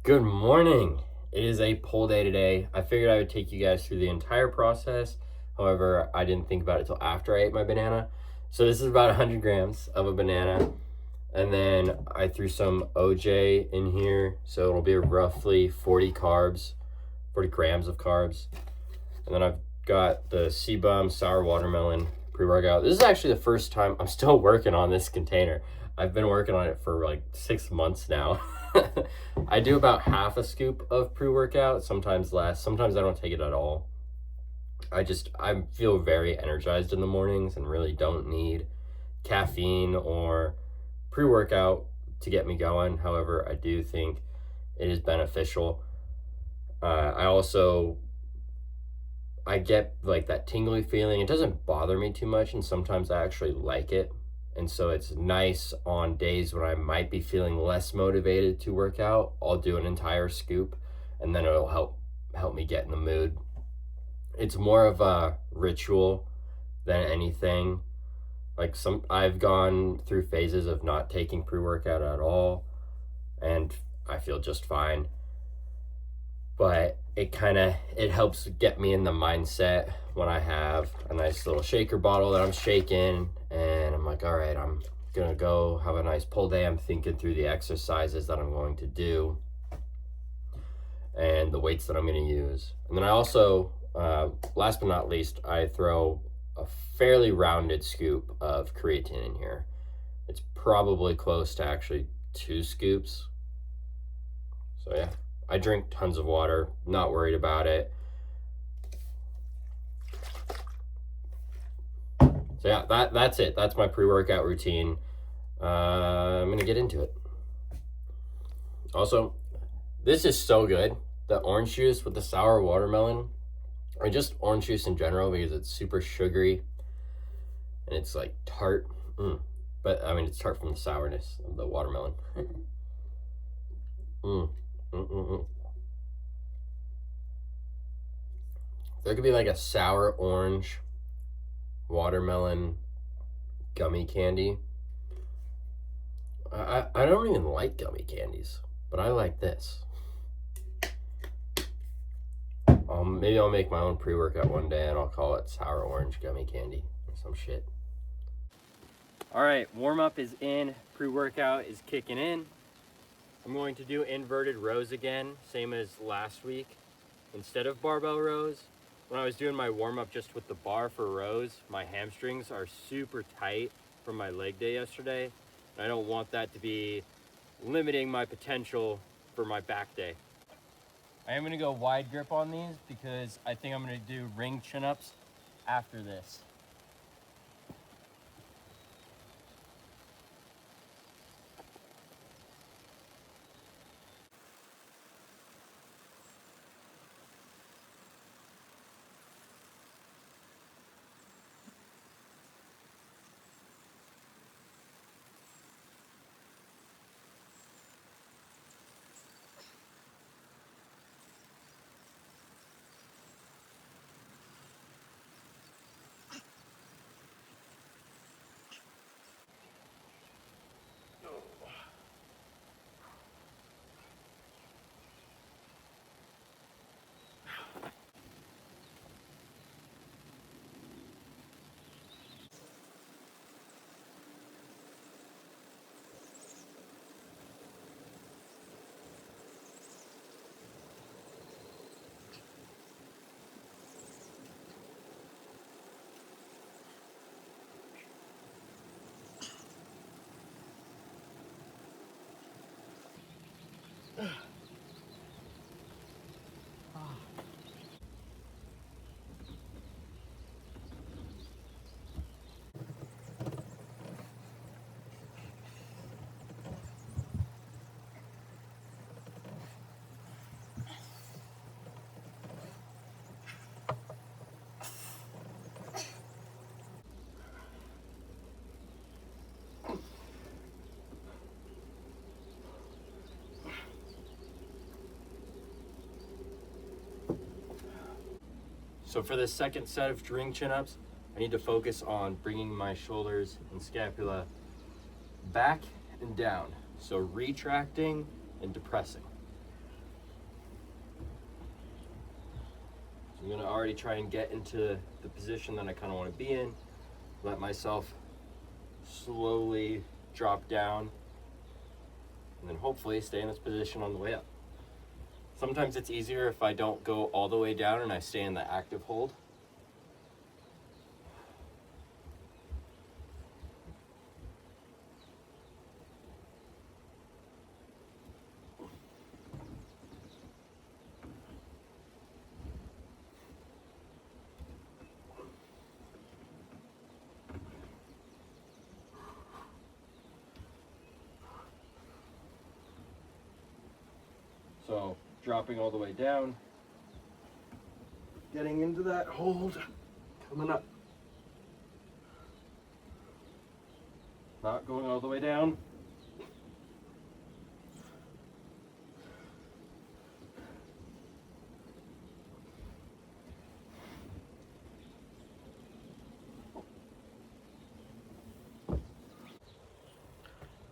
Good morning. It is a poll day today. I figured I would take you guys through the entire process. However, I didn't think about it till after I ate my banana. So this is about 100 grams of a banana. And then I threw some OJ in here. So it'll be roughly 40 grams of carbs. And then I've got the CBum sour watermelon pre-workout. This is actually the first time I'm still working on this container. I've been working on it for like 6 months now. I do about half a scoop of pre-workout, sometimes less. Sometimes I don't take it at all. I feel very energized in the mornings and really don't need caffeine or pre-workout to get me going. However, I do think it is beneficial. I get like that tingly feeling. It doesn't bother me too much, and sometimes I actually like it. And so it's nice on days when I might be feeling less motivated to work out. I'll do an entire scoop, and then it'll help me get in the mood. It's more of a ritual than anything. I've gone through phases of not taking pre-workout at all, and I feel just fine. But it helps get me in the mindset when I have a nice little shaker bottle that I'm shaking, and I'm like, all right, I'm gonna go have a nice pull day. I'm thinking through the exercises that I'm going to do and the weights that I'm gonna use. And then I also, last but not least, I throw a fairly rounded scoop of creatine in here. It's probably close to actually 2 scoops. So yeah, I drink tons of water, not worried about it. So yeah, that's it. That's my pre-workout routine. I'm gonna get into it. Also, this is so good. The orange juice with the sour watermelon, or just orange juice in general, because it's super sugary and it's like tart. But I mean, it's tart from the sourness of the watermelon. There could be like a sour orange watermelon gummy candy. I don't even like gummy candies, but I like this. Maybe I'll make my own pre-workout one day and I'll call it sour orange gummy candy or some shit. All right, warm up is in, pre-workout is kicking in. I'm going to do inverted rows again, same as last week. Instead of barbell rows, when I was doing my warm up just with the bar for rows, my hamstrings are super tight from my leg day yesterday. And I don't want that to be limiting my potential for my back day. I am gonna go wide grip on these because I think I'm gonna do ring chin-ups after this. So for the second set of ring chin-ups, I need to focus on bringing my shoulders and scapula back and down. So retracting and depressing. So I'm gonna already try and get into the position that I kind of want to be in, let myself slowly drop down, and then hopefully stay in this position on the way up. Sometimes it's easier if I don't go all the way down and I stay in the active hold. So dropping all the way down, getting into that hold, coming up. Not going all the way down.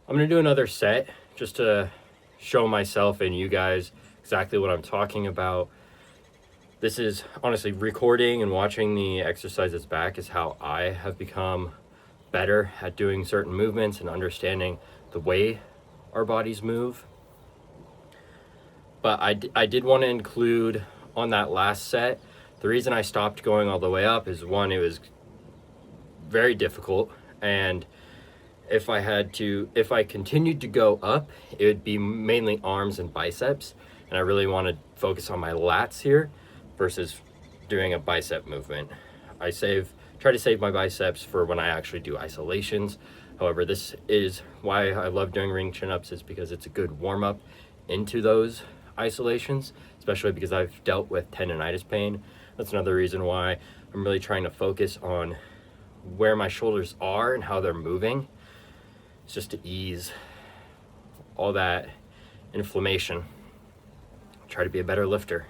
I'm gonna do another set just to show myself and you guys exactly what I'm talking about. This is honestly, recording and watching the exercises back is how I have become better at doing certain movements and understanding the way our bodies move. But I did want to include on that last set, the reason I stopped going all the way up is one, it was very difficult, and if I continued to go up, it would be mainly arms and biceps, and I really want to focus on my lats here versus doing a bicep movement. I try to save my biceps for when I actually do isolations. However, this is why I love doing ring chin-ups, is because it's a good warm-up into those isolations, especially because I've dealt with tendonitis pain. That's another reason why I'm really trying to focus on where my shoulders are and how they're moving. It's just to ease all that inflammation. Try to be a better lifter.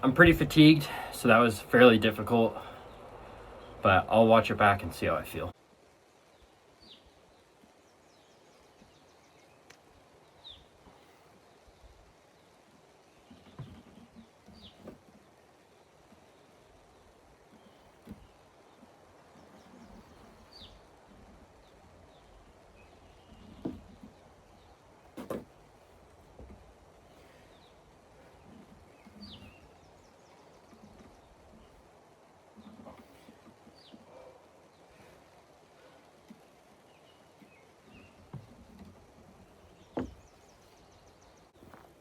I'm pretty fatigued, so that was fairly difficult, but I'll watch it back and see how I feel.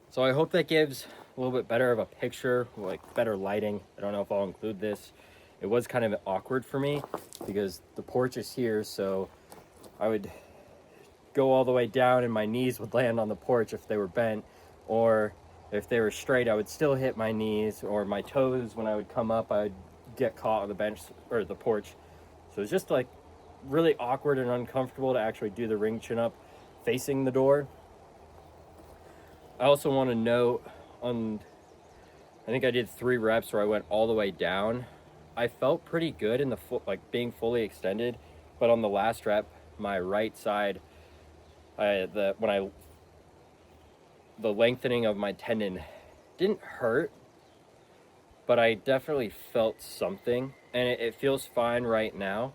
So I hope that gives a little bit better of a picture, like better lighting. I don't know if I'll include this. It was kind of awkward for me because the porch is here, so I would go all the way down and my knees would land on the porch if they were bent, or if they were straight, I would still hit my knees or my toes. When I would come up, I'd get caught on the bench or the porch. So it's just like really awkward and uncomfortable to actually do the ring chin up facing the door. I also want to note I think I did 3 reps where I went all the way down. I felt pretty good in the being fully extended, but on the last rep, my right side, the lengthening of my tendon didn't hurt, but I definitely felt something, and it feels fine right now,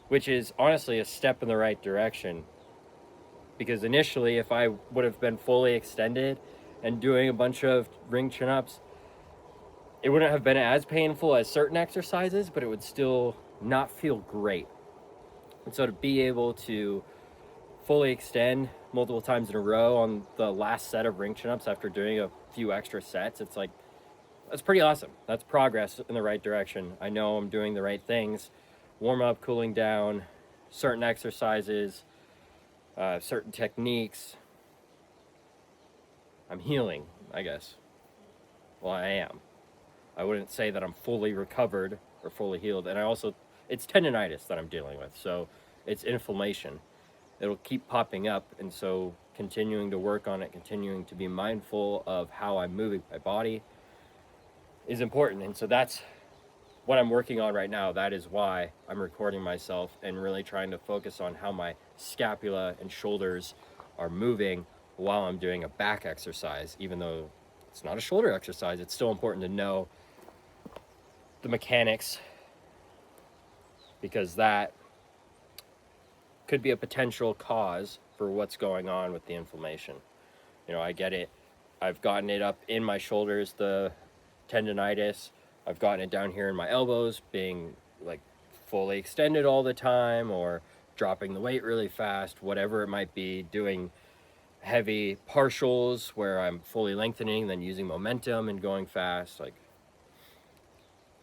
which is honestly a step in the right direction. Because initially, if I would have been fully extended and doing a bunch of ring chin-ups, it wouldn't have been as painful as certain exercises, but it would still not feel great. And so to be able to fully extend multiple times in a row on the last set of ring chin-ups after doing a few extra sets, it's like, that's pretty awesome. That's progress in the right direction. I know I'm doing the right things. Warm up, cooling down, certain exercises, certain techniques. I'm healing, I guess. Well, I am. I wouldn't say that I'm fully recovered or fully healed. And it's tendonitis that I'm dealing with. So it's inflammation. It'll keep popping up. And so continuing to work on it, continuing to be mindful of how I'm moving my body is important. And so that's what I'm working on right now. That is why I'm recording myself and really trying to focus on how my scapula and shoulders are moving while I'm doing a back exercise. Even though it's not a shoulder exercise, it's still important to know the mechanics, because that could be a potential cause for what's going on with the inflammation. You know, I get it. I've gotten it up in my shoulders, the tendonitis. I've gotten it down here in my elbows, being like fully extended all the time, or dropping the weight really fast, whatever it might be, doing heavy partials where I'm fully lengthening, then using momentum and going fast. Like,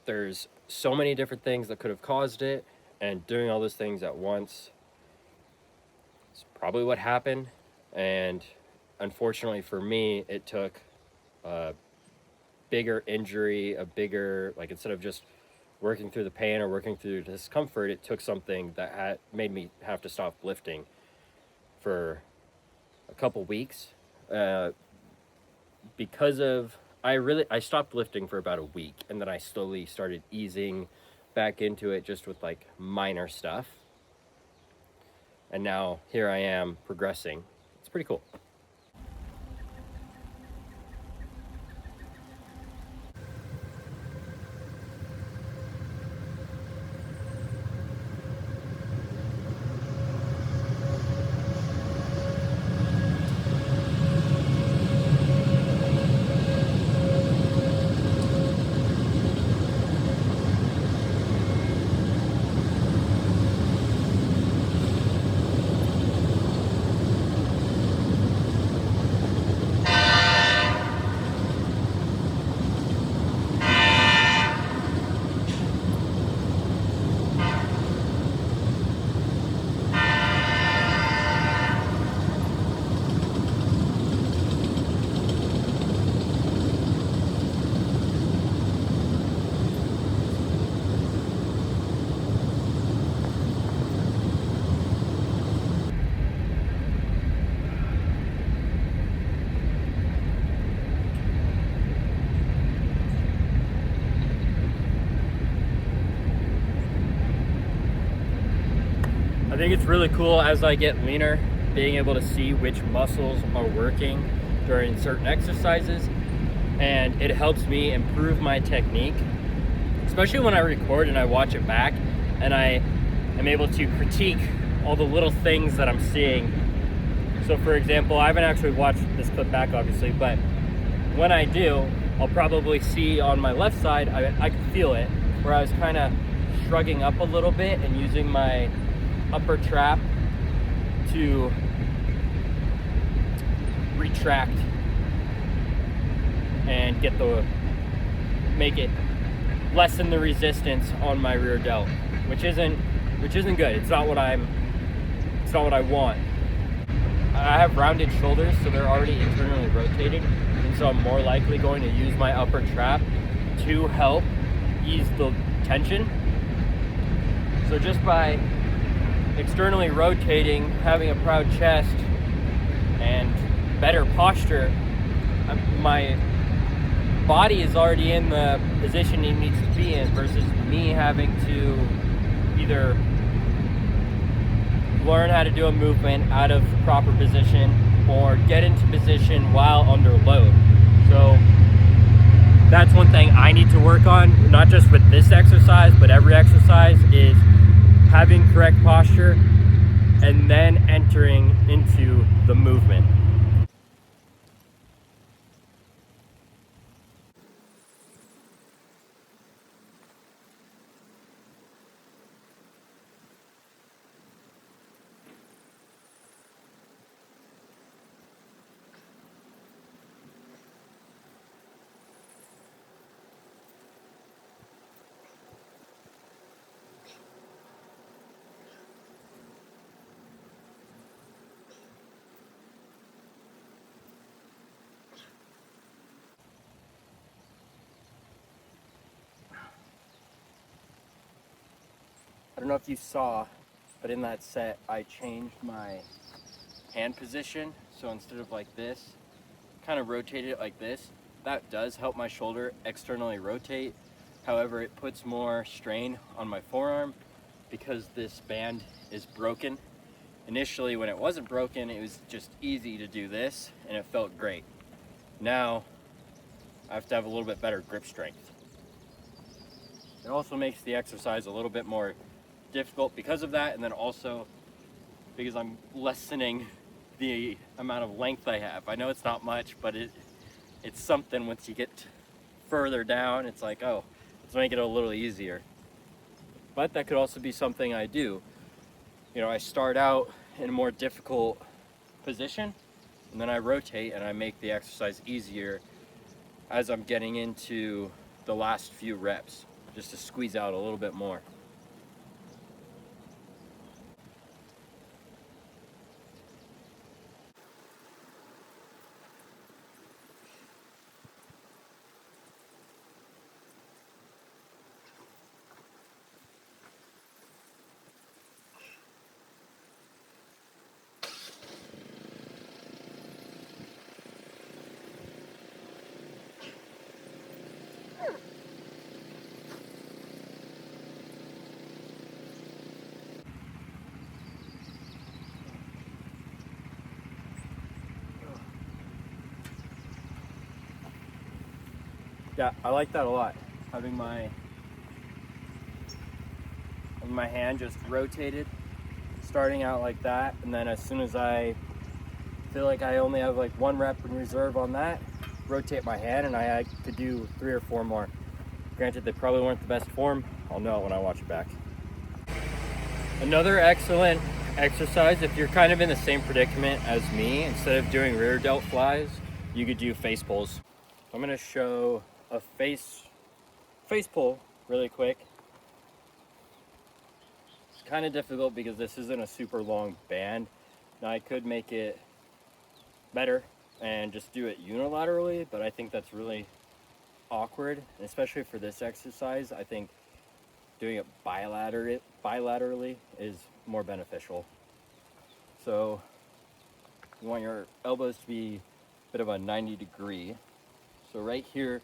there's so many different things that could have caused it, and doing all those things at once is probably what happened. And unfortunately for me, it took a bigger injury, like, instead of just working through the pain or working through the discomfort, it took something that made me have to stop lifting for a couple weeks, because of I stopped lifting for about a week, and then I slowly started easing back into it, just with like minor stuff. And now here I am progressing. It's pretty cool. I think it's really cool as I get leaner, being able to see which muscles are working during certain exercises, and it helps me improve my technique, especially when I record and I watch it back, and I am able to critique all the little things that I'm seeing. So for example, I haven't actually watched this clip back, obviously, but when I do, I'll probably see on my left side, I can feel it, where I was kind of shrugging up a little bit and using my upper trap to retract and make it lessen the resistance on my rear delt, which isn't good. It's not what I want. I have rounded shoulders, so they're already internally rotating, and so I'm more likely going to use my upper trap to help ease the tension. So just by externally rotating, having a proud chest, and better posture, my body is already in the position it needs to be in, versus me having to either learn how to do a movement out of proper position or get into position while under load. So that's one thing I need to work on, not just with this exercise, but every exercise, is having correct posture and then entering into the movement. I don't know if you saw, but in that set, I changed my hand position. So instead of like this, kind of rotated it like this. That does help my shoulder externally rotate. However, it puts more strain on my forearm because this band is broken. Initially, when it wasn't broken, it was just easy to do this and it felt great. Now, I have to have a little bit better grip strength. It also makes the exercise a little bit more difficult because of that, and then also because I'm lessening the amount of length I have. I know it's not much, but it's something. Once you get further down, it's like, oh, let's make it a little easier. But that could also be something I do. You know, I start out in a more difficult position, and then I rotate and I make the exercise easier as I'm getting into the last few reps, just to squeeze out a little bit more. Yeah, I like that a lot. Having my hand just rotated, starting out like that, and then as soon as I feel like I only have like 1 rep in reserve on that, rotate my hand, and I could do 3 or 4 more. Granted, they probably weren't the best form. I'll know it when I watch it back. Another excellent exercise, if you're kind of in the same predicament as me, instead of doing rear delt flies, you could do face pulls. I'm gonna show a face pull really quick. It's kind of difficult because this isn't a super long band. Now I could make it better and just do it unilaterally, but I think that's really awkward, and especially for this exercise, I think doing it bilaterally is more beneficial. So you want your elbows to be a bit of a 90-degree. So right here,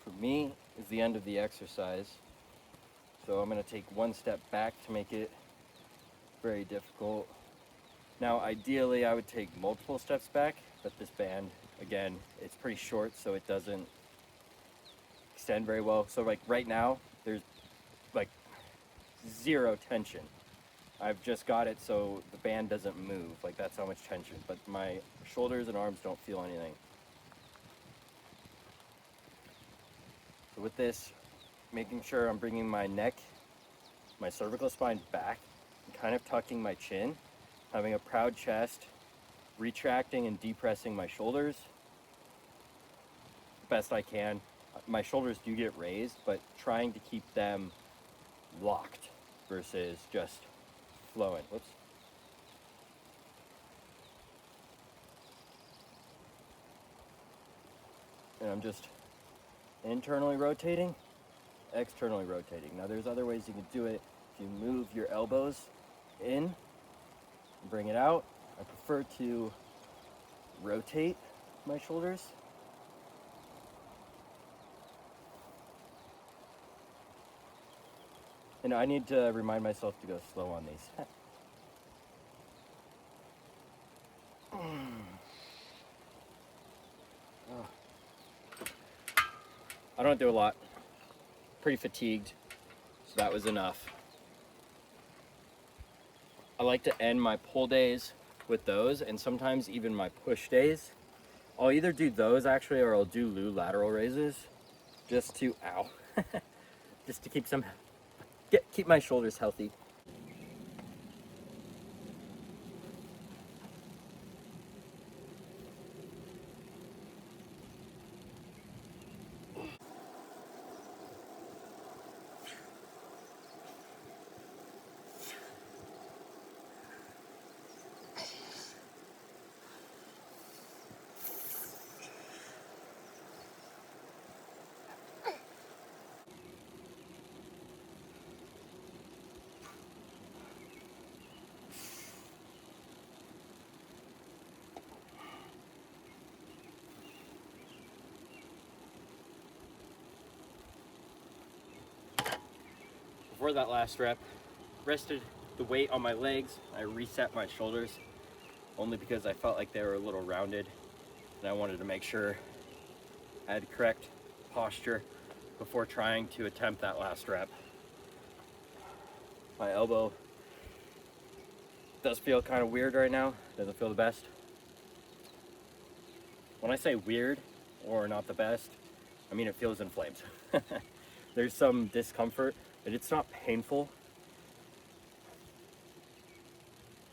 for me, is the end of the exercise. So I'm going to take 1 step back to make it very difficult. Now, ideally, I would take multiple steps back, but this band, again, it's pretty short, so it doesn't extend very well. So like right now, there's like 0 tension. I've just got it so the band doesn't move. Like, that's how much tension, but my shoulders and arms don't feel anything. So with this, making sure I'm bringing my neck, my cervical spine back, and kind of tucking my chin, having a proud chest, retracting and depressing my shoulders best I can. My shoulders do get raised, but trying to keep them locked versus just flowing. Whoops. And I'm just internally rotating, externally rotating. Now there's other ways you can do it. If you move your elbows in and bring it out, I prefer to rotate my shoulders. And I need to remind myself to go slow on these. I don't do a lot. Pretty fatigued, so that was enough. I like to end my pull days with those, and sometimes even my push days. I'll either do those actually, or I'll do Lou lateral raises, just to just to keep my shoulders healthy. before that last rep, rested the weight on my legs. I reset my shoulders only because I felt like they were a little rounded and I wanted to make sure I had correct posture before trying to attempt that last rep. My elbow does feel kind of weird right now. Doesn't feel the best. When I say weird or not the best, I mean it feels inflamed. There's some discomfort, but it's not painful.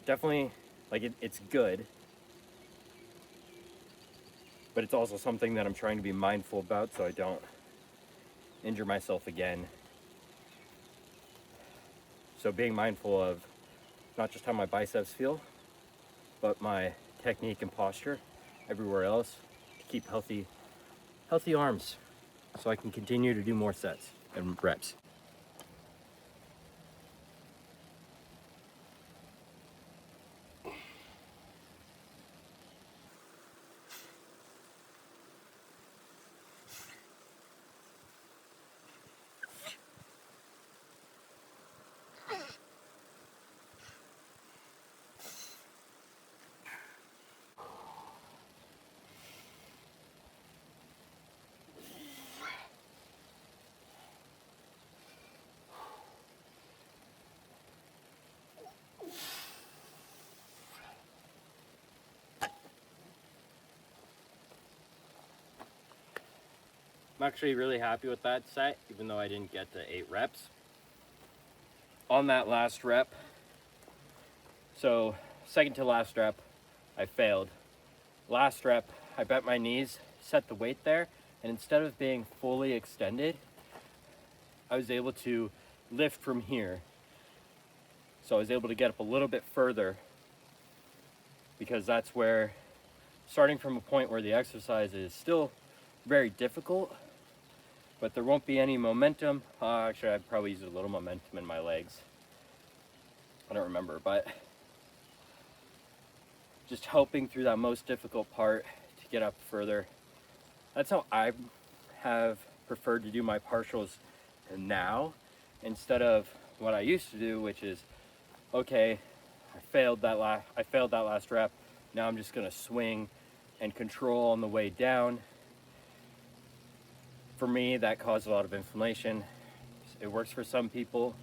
Definitely, like it's good, but it's also something that I'm trying to be mindful about so I don't injure myself again. So being mindful of not just how my biceps feel, but my technique and posture everywhere else to keep healthy arms so I can continue to do more sets and reps. I'm actually really happy with that set, even though I didn't get to 8 reps. On that last rep, so second to last rep, I failed. Last rep, I bent my knees, set the weight there, and instead of being fully extended, I was able to lift from here. So I was able to get up a little bit further because that's where, starting from a point where the exercise is still very difficult, but there won't be any momentum. Actually, I probably used a little momentum in my legs. I don't remember, but just helping through that most difficult part to get up further. That's how I have preferred to do my partials now, instead of what I used to do, which is, okay, I failed that last rep. Now I'm just gonna swing and control on the way down. For me, that caused a lot of inflammation. It works for some people.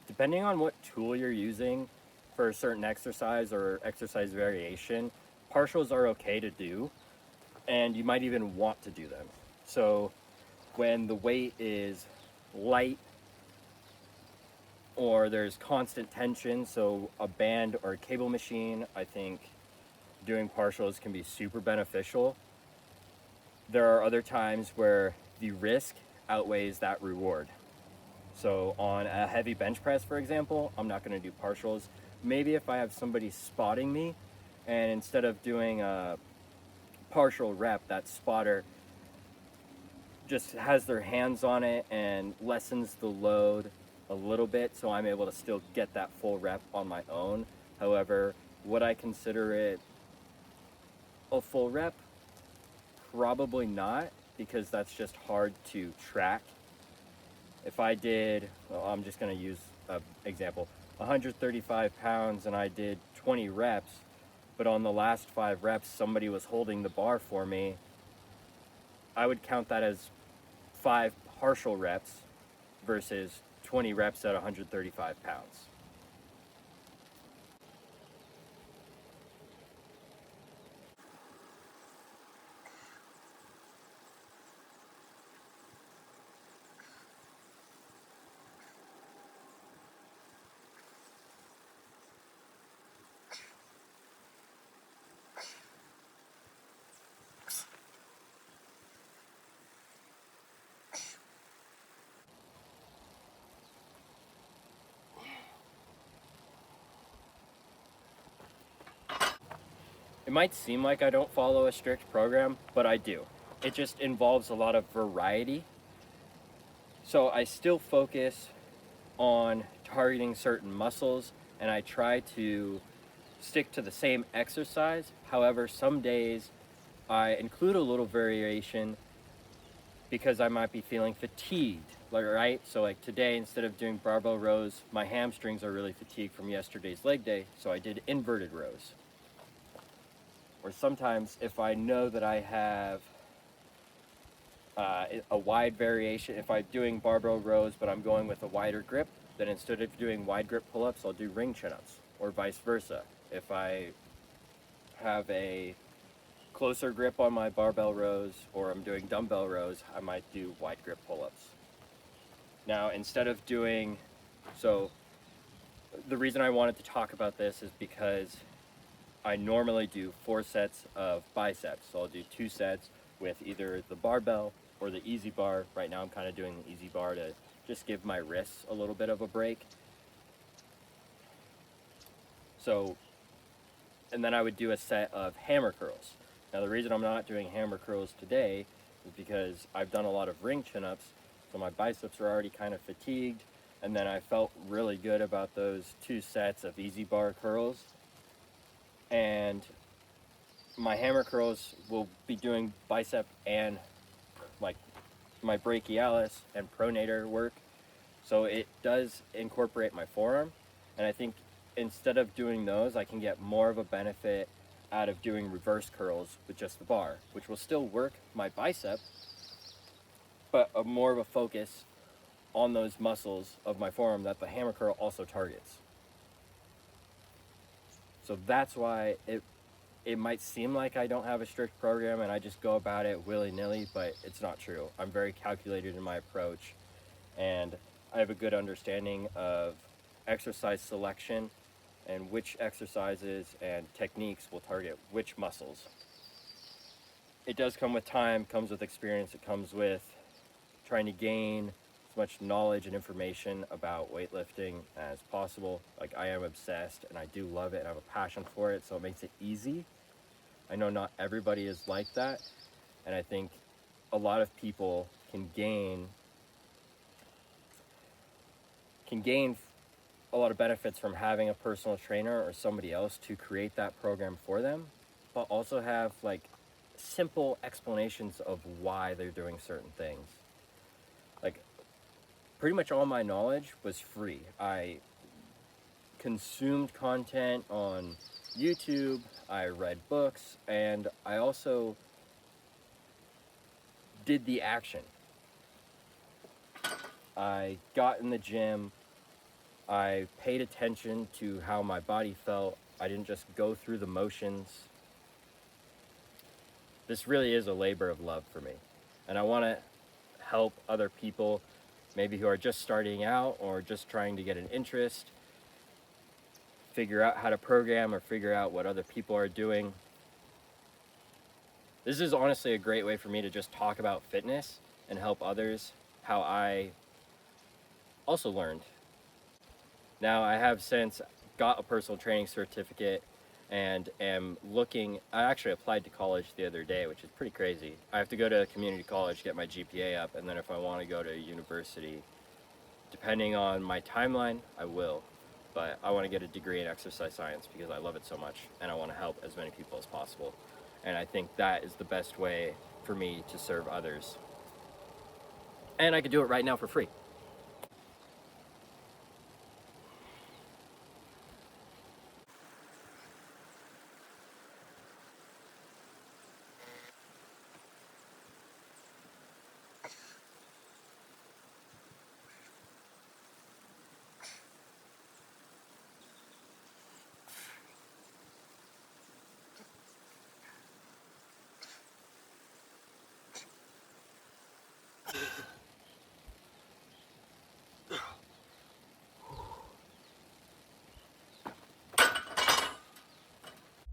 Depending on what tool you're using for a certain exercise or exercise variation, partials are okay to do, and you might even want to do them. So when the weight is light or there's constant tension, so a band or a cable machine, I think doing partials can be super beneficial. There are other times where the risk outweighs that reward. So on a heavy bench press, for example, I'm not going to do partials. Maybe if I have somebody spotting me, and instead of doing a partial rep, that spotter just has their hands on it and lessens the load a little bit, so I'm able to still get that full rep on my own. However, would I consider it a full rep? Probably not, because that's just hard to track. If I did, well, I'm just going to use an example, 135 pounds and I did 20 reps, but on the last 5 reps somebody was holding the bar for me, I would count that as 5 partial reps versus 20 reps at 135 pounds. It might seem like I don't follow a strict program, but I do. It just involves a lot of variety. So I still focus on targeting certain muscles, and I try to stick to the same exercise. However, some days I include a little variation because I might be feeling fatigued, right? So like today, instead of doing barbell rows, my hamstrings are really fatigued from yesterday's leg day, so I did inverted rows. Or sometimes if I know that I have a wide variation, if I'm doing barbell rows but I'm going with a wider grip, then instead of doing wide grip pull-ups, I'll do ring chin-ups, or vice versa. If I have a closer grip on my barbell rows or I'm doing dumbbell rows, I might do wide grip pull-ups. Now, instead of doing, so the reason I wanted to talk about this is because I normally do 4 sets of biceps. So I'll do 2 sets with either the barbell or the easy bar. Right now I'm kind of doing the easy bar to just give my wrists a little bit of a break. So, and then I would do a set of hammer curls. Now the reason I'm not doing hammer curls today is because I've done a lot of ring chin-ups, so my biceps are already kind of fatigued, and then I felt really good about those 2 sets of easy bar curls. And my hammer curls will be doing bicep and like my brachialis and pronator work, so it does incorporate my forearm, and I think instead of doing those, I can get more of a benefit out of doing reverse curls with just the bar, which will still work my bicep, but more of a focus on those muscles of my forearm that the hammer curl also targets. So that's why it might seem like I don't have a strict program and I just go about it willy-nilly, but it's not true. I'm very calculated in my approach, and I have a good understanding of exercise selection and which exercises and techniques will target which muscles. It does come with time, comes with experience, it comes with trying to gain as much knowledge and information about weightlifting as possible. Like, I am obsessed and I do love it and I have a passion for it, so it makes it easy. I know not everybody is like that, and I think a lot of people can gain a lot of benefits from having a personal trainer or somebody else to create that program for them, but also have like simple explanations of why they're doing certain things. Like, pretty much all my knowledge was free. I consumed content on YouTube, I read books, and I also did the action. I got in the gym, I paid attention to how my body felt. I didn't just go through the motions. This really is a labor of love for me, and I want to help other people, maybe who are just starting out or just trying to get an interest, figure out how to program or figure out what other people are doing. This is honestly a great way for me to just talk about fitness and help others how I also learned. Now, I have since got a personal training certificate and am looking, I actually applied to college the other day, which is pretty crazy. I have to go to a community college, get my GPA up, and then if I want to go to university, depending on my timeline, I will. But I want to get a degree in exercise science because I love it so much and I want to help as many people as possible. And I think that is the best way for me to serve others. And I could do it right now for free.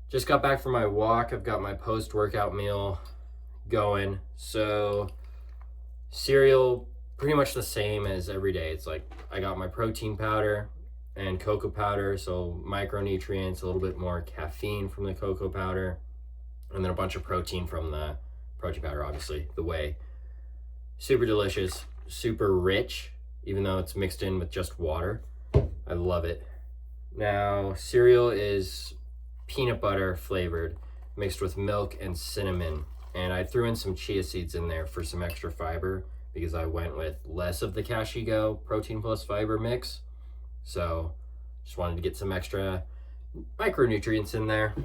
Just got back from my walk. I've got my post-workout meal going. So cereal, pretty much the same as every day. It's like I got my protein powder and cocoa powder, so micronutrients, a little bit more caffeine from the cocoa powder, and then a bunch of protein from the protein powder, obviously, the whey. Super delicious, super rich, even though it's mixed in with just water. I love it. Now, cereal is peanut butter flavored, mixed with milk and cinnamon, and I threw in some chia seeds in there for some extra fiber because I went with less of the Kashigo protein plus fiber mix. So just wanted to get some extra micronutrients in there.